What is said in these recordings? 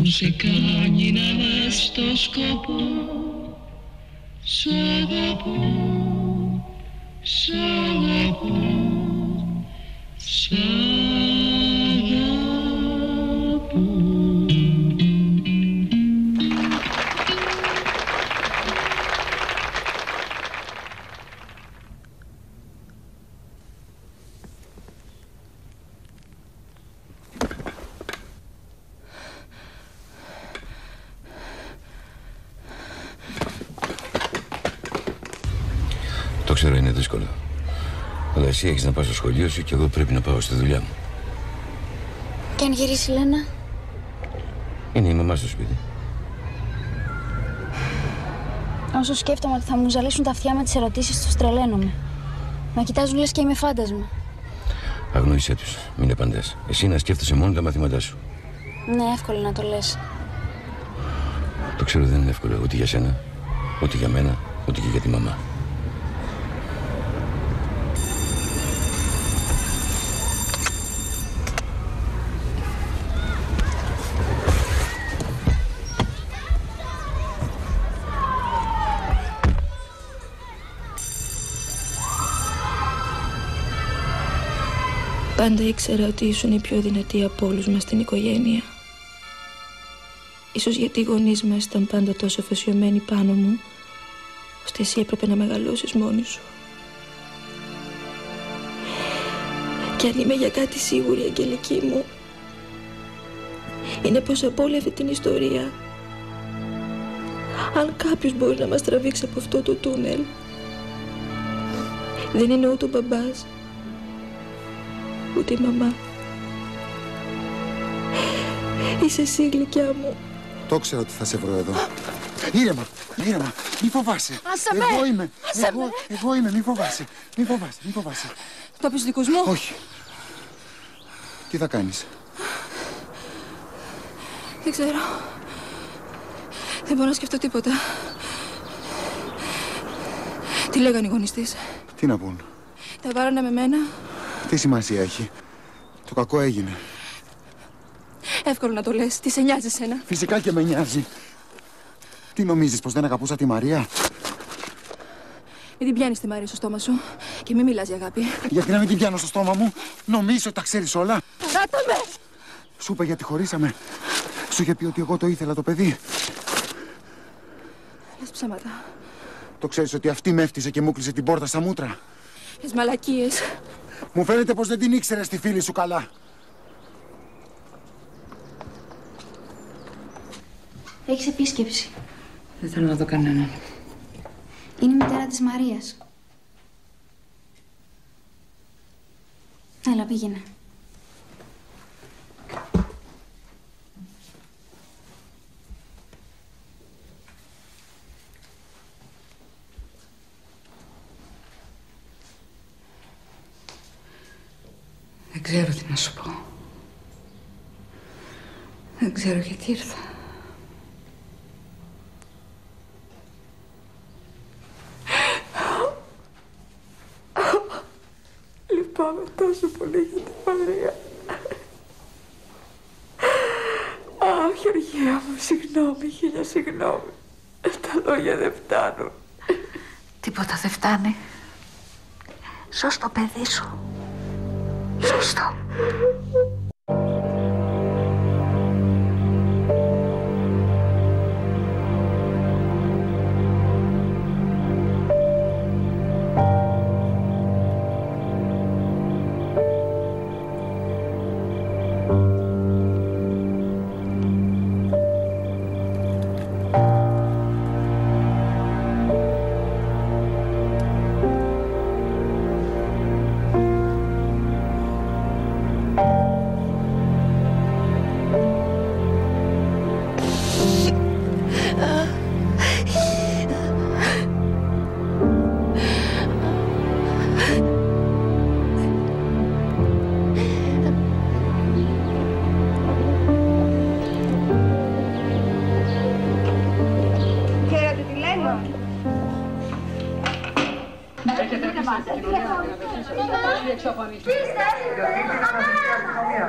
που σε κάνει να λες το σκοπό. Σ' αγαπώ, σ' αγαπώ, σ' αγαπώ. Το ξέρω, είναι δύσκολο. Αλλά εσύ έχεις να πας στο σχολείο σου και εγώ πρέπει να πάω στη δουλειά μου. Και αν γυρίσει η Λένα? Είναι η μαμά στο σπίτι. Όσο σκέφτομαι ότι θα μου ζαλίσουν τα αυτιά με τις ερωτήσεις τους, τρελαίνομαι. Με κοιτάζουν λες και είμαι φάντασμα. Αγνόησέ τους, μην απαντάς. Εσύ να σκέφτεσαι μόνο τα μαθήματά σου. Ναι, εύκολο να το λες. Το ξέρω, δεν είναι εύκολο ούτε για σένα, ούτε για μένα, ούτε και για τη μαμά. Πάντα ήξερα ότι ήσουν η πιο δυνατή από όλους μας στην οικογένεια. Ίσως γιατί οι γονείς μας ήταν πάντα τόσο αφοσιωμένοι πάνω μου, ώστε εσύ έπρεπε να μεγαλώσεις μόνη σου. Και αν είμαι για κάτι σίγουρη, Αγγελική μου, είναι πως από όλη αυτή την ιστορία, αν κάποιος μπορεί να μας τραβήξει από αυτό το τούνελ, δεν είναι ούτε ο μπαμπάς, ούτε η μαμά. Είσαι εσύ, γλυκιά μου. Το ξέρω ότι θα σε βρω εδώ. Ήρεμα, ήρεμα, μη φοβάσαι. Άσε με. Εγώ είμαι. Εγώ είμαι, μη φοβάσαι. Μη φοβάσαι. Το πεις δικούς μου? Όχι. Τι θα κάνεις? Δεν ξέρω. Δεν μπορώ να σκεφτώ τίποτα. Τι λέγανε οι γονείς της? Τι να πούν? Τα βάρανε με μένα. Τι σημασία έχει? Το κακό έγινε. Εύκολο να το λες. Τι σε νοιάζει εσένα? Φυσικά και με νοιάζει. Τι νομίζεις, πως δεν αγαπούσα τη Μαρία? Μην την πιάνεις τη Μαρία στο στόμα σου και μην μιλάς για αγάπη. Γιατί να μην την πιάνω στο στόμα μου? Νομίζεις ότι τα ξέρεις όλα? Παράτα με! Σου είπα γιατί χωρίσαμε. Σου είχε πει ότι εγώ το ήθελα το παιδί. Λες ψέματα. Το ξέρεις ότι αυτή με έφτιασε και μου κλείσε την πόρτα στα μούτρα? Λες μαλακίες. Μου φαίνεται πως δεν την ήξερες τη φίλη σου καλά. Έχεις επίσκεψη. Δεν θέλω να δω κανέναν. Είναι η μητέρα της Μαρίας. Έλα, πήγαινε. Δεν ξέρω τι να σου πω. Δεν ξέρω γιατί ήρθα. Λυπάμαι τόσο πολύ για τη Μαρία. Αχ, Γεωργία μου, συγγνώμη, χίλια συγγνώμη. Τα λόγια δεν φτάνουν. Τίποτα δεν φτάνει. Σώσ' το παιδί σου. Σωστό.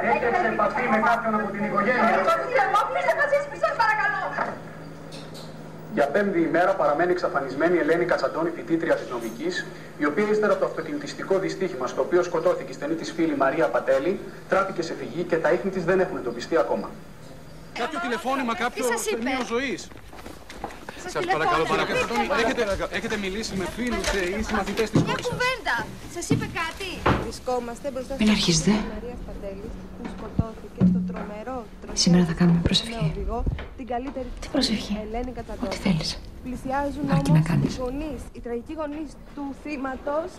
Έχετε σε επαφή με κάποιον από την οικογένεια? Για 5η ημέρα παραμένει εξαφανισμένη η Ελένη Κατσαντώνη, φοιτήτρια της νομικής, η οποία ύστερα από το αυτοκινητιστικό δυστύχημα στο οποίο σκοτώθηκε η στενή της φίλη Μαρία Πατέλη, τράπηκε σε φυγή και τα ίχνη της δεν έχουν εντοπιστεί ακόμα. Κάποιο τηλεφώνημα, κάποιο σημείο ζωής. Σας παρακαλώ πάρα πολύ. Έχετε μιλήσει με φίλους ή συμμαθητές της κόρης σας? Μια κουβέντα. Σας είπε κάτι? Βρισκόμαστε μπροστά Μην αρχίζετε. Μαρίας Πατέλης που σκοτώθηκε στο τρομερό Σήμερα θα κάνουμε προσευχή. Την καλύτερη Τι προσευχή? Ελένη Κατσαντώνη. Ό,τι θέλεις. Πλησιάζουν Αρκεί όμως να κάνεις. οι γονείς, οι τραγικοί γονείς του θύματος.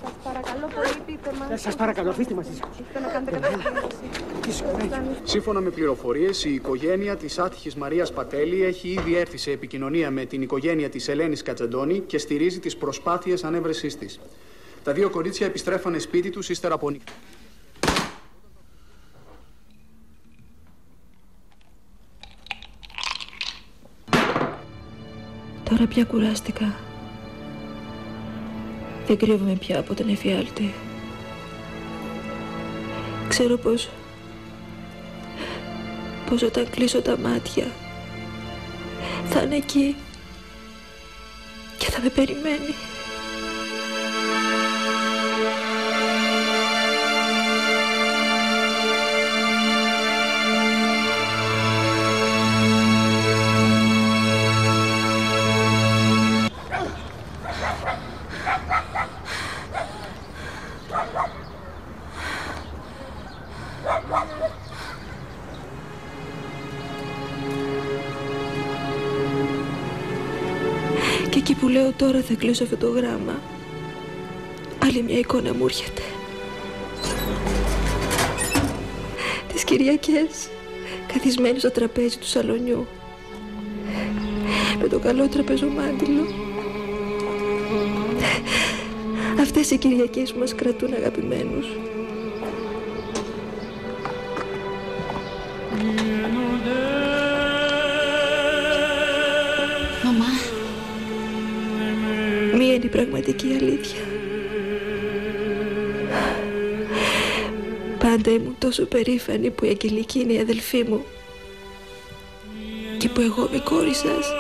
Σας παρακαλώ πολύ, πείτε μας. Σας παρακαλώ, αφήστε μας ήσυχα. Έχετε να κάνετε κατασκευή. Σύμφωνα με πληροφορίες, η οικογένεια της άτυχης Μαρίας Πατέλη έχει ήδη έρθει σε επικοινωνία με την οικογένεια της Ελένης Κατσαντώνη και στηρίζει τις προσπάθειες ανέβρεσής της. Τα δύο κορίτσια επιστρέφανε σπίτι τους ύστερα από νύχτα. Τώρα πια κουράστηκα. Δεν κρύβομαι πια από τον εφιάλτη. Ξέρω πως όταν κλείσω τα μάτια θα είναι εκεί και θα με περιμένει. Και εκεί που λέω τώρα θα κλείσω αυτό το γράμμα, άλλη μια εικόνα μου έρχεται. Τις Κυριακές, καθισμένη στο τραπέζι του σαλονιού, με το καλό τραπεζομάντιλο. Αυτές οι Κυριακές που μας κρατούν αγαπημένους. Μία είναι η πραγματική αλήθεια. Πάντα ήμουν τόσο περήφανη που η Αγγελική είναι η αδελφή μου και που εγώ είμαι η κόρη σας.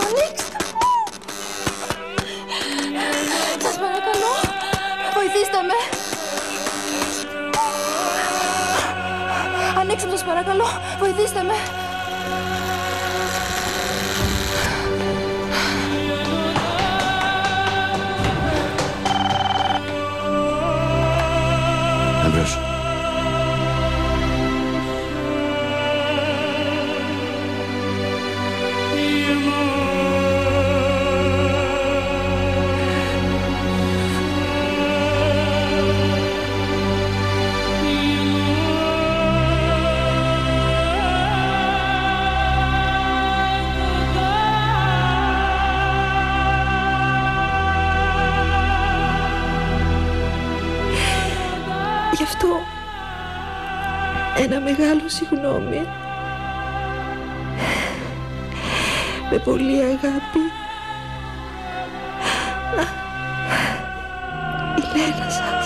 Ανοίξτε μου! Σας παρακαλώ, βοηθήστε με! Ανοίξτε μου, σας παρακαλώ, βοηθήστε με! Εμπρός. Γι' αυτό ένα μεγάλο συγγνώμη. Με πολύ αγάπη. Η Λένα σας.